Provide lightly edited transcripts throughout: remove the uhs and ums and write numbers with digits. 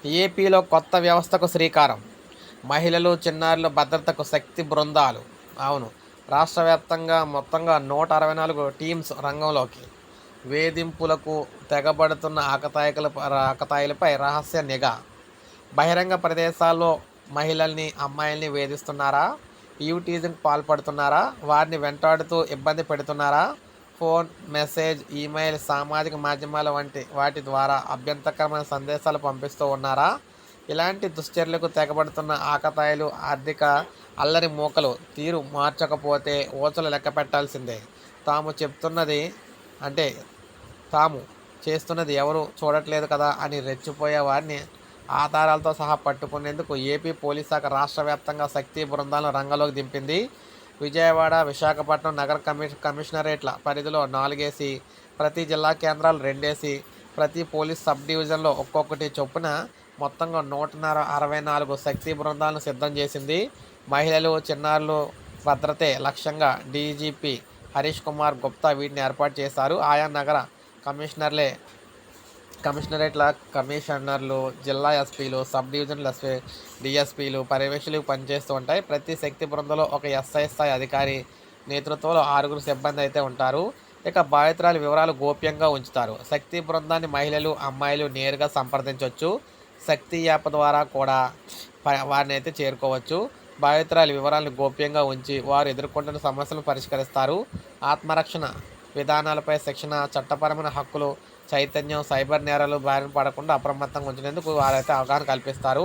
ఏపీలో కొత్త వ్యవస్థకు శ్రీకారం. మహిళలు, చిన్నారుల భద్రతకు శక్తి బృందాలు. అవును. రాష్ట్ర వ్యాప్తంగా మొత్తంగా 164 టీమ్స్ రంగంలోకి. వేధింపులకు తెగబడుతున్న ఆకతాయిలపై రహస్య నిఘా. బహిరంగ ప్రదేశాల్లో మహిళల్ని, అమ్మాయిల్ని వేధిస్తున్నారా? టీజింగ్‌కి పాల్పడుతున్నారా? వారిని వెంటాడుతూ ఇబ్బంది పెడుతున్నారా? ఫోన్, మెసేజ్, ఈమెయిల్, సామాజిక మాధ్యమాల వంటి వాటి ద్వారా అభ్యంతరకరమైన సందేశాలు పంపిస్తూ ఉన్నారా? ఇలాంటి దుశ్చర్యలకు తెగబడుతున్న ఆకతాయిలు, ఆర్థిక అల్లరి మూకలు తీరు మార్చకపోతే ఊచలు లెక్క పెట్టాల్సిందే. తాము చెప్తున్నది అంటే తాము చేస్తున్నది ఎవరు చూడట్లేదు కదా అని రెచ్చిపోయే వారిని ఆధారాలతో సహా పట్టుకునేందుకు ఏపీ పోలీస్ శాఖ రాష్ట్ర వ్యాప్తంగా శక్తి బృందాలను రంగంలోకి దింపింది. విజయవాడ, విశాఖపట్నం నగర కమిషనరేట్ల పరిధిలో 4 ప్రతి జిల్లా కేంద్రాలు 2, ప్రతి పోలీస్ సబ్ డివిజన్లో ఒక్కొక్కటి చొప్పున మొత్తంగా 164 శక్తి బృందాలను సిద్ధం చేసింది. మహిళలు, చిన్నారులు భద్రతే లక్ష్యంగా డీజీపీ హరీష్ కుమార్ గుప్తా వీటిని ఏర్పాటు చేశారు. ఆయా నగర కమిషనరేట్ల కమిషనర్లు, జిల్లా ఎస్పీలు, సబ్ డివిజనల్ డిఎస్పీలు పర్యవేక్షకులు పనిచేస్తూ ఉంటాయి. ప్రతి శక్తి బృందంలో ఒక ఎస్ఐ స్థాయి అధికారి నేతృత్వంలో 6 సిబ్బంది అయితే ఉంటారు. ఇక బాధితురాలి వివరాలు గోప్యంగా ఉంచుతారు. శక్తి బృందాన్ని మహిళలు, అమ్మాయిలు నేరుగా సంప్రదించవచ్చు. శక్తి యాప్ ద్వారా కూడా వారిని అయితే చేరుకోవచ్చు. బాధితురాలి వివరాలను గోప్యంగా ఉంచి వారు ఎదుర్కొంటున్న సమస్యలను పరిష్కరిస్తారు. ఆత్మరక్షణ విధానాలపై శిక్షణ, చట్టపరమైన హక్కులు, చైతన్యం, సైబర్ నేరాలు బారిన పడకుండా అప్రమత్తంగా ఉంచినందుకు వారైతే అవగాహన కల్పిస్తారు.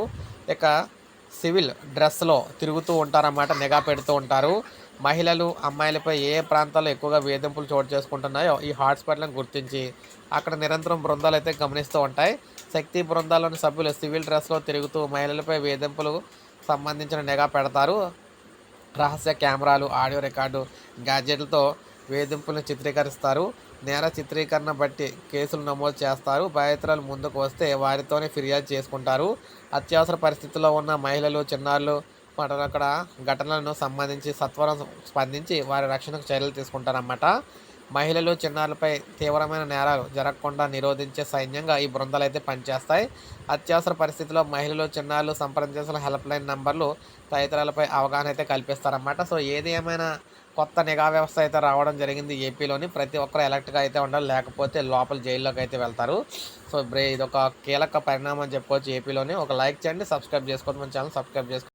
ఇక సివిల్ డ్రెస్లో తిరుగుతూ ఉంటారన్నమాట, నిఘా పెడుతూ ఉంటారు. మహిళలు, అమ్మాయిలపై ఏ ప్రాంతాల్లో ఎక్కువగా వేధింపులు చోటు చేసుకుంటున్నాయో ఈ హాట్స్పాట్లను గుర్తించి అక్కడ నిరంతరం బృందాలు అయితే గమనిస్తూ ఉంటాయి. శక్తి బృందాల్లోని సభ్యులు సివిల్ డ్రెస్లో తిరుగుతూ మహిళలపై వేధింపులు సంబంధించిన నిఘా పెడతారు. రహస్య కెమెరాలు, ఆడియో రికార్డు, గ్యాడ్జెట్లతో వేధింపులను చిత్రీకరిస్తారు. నేర చిత్రీకరణ బట్టి కేసులు నమోదు చేస్తారు. బాధితురాలు ముందుకు వస్తే వారితోనే ఫిర్యాదు చేసుకుంటారు. అత్యవసర పరిస్థితుల్లో ఉన్న మహిళలు, చిన్నారులు అక్కడ ఘటనలను సంబంధించి సత్వరం స్పందించి వారి రక్షణకు చర్యలు తీసుకుంటారన్నమాట. మహిళలు, చిన్నారులపై తీవ్రమైన నేరాలు జరగకుండా నిరోధించే సైన్యంగా ఈ బృందాలు అయితే పనిచేస్తాయి. అత్యవసర పరిస్థితిలో మహిళలు, చిన్నారులు సంప్రదించాల్సిన హెల్ప్ లైన్ నంబర్లు తదితరాలపై అవగాహన అయితే కల్పిస్తారన్నమాట. సో ఏది ఏమైనా కొత్త నిఘా వ్యవస్థ అయితే రావడం జరిగింది ఏపీలోని. ప్రతి ఒక్కరు అలర్ట్గా అయితే ఉండాలి, లేకపోతే లోపల జైల్లోకి అయితే వెళ్తారు. సో ఇది ఒక కీలక పరిణామం అని చెప్పుకోవచ్చు ఏపీలోని. ఒక లైక్ చేయండి, సబ్స్క్రైబ్ చేసుకోండి, మన ఛానల్ సబ్స్క్రైబ్ చేసుకోండి.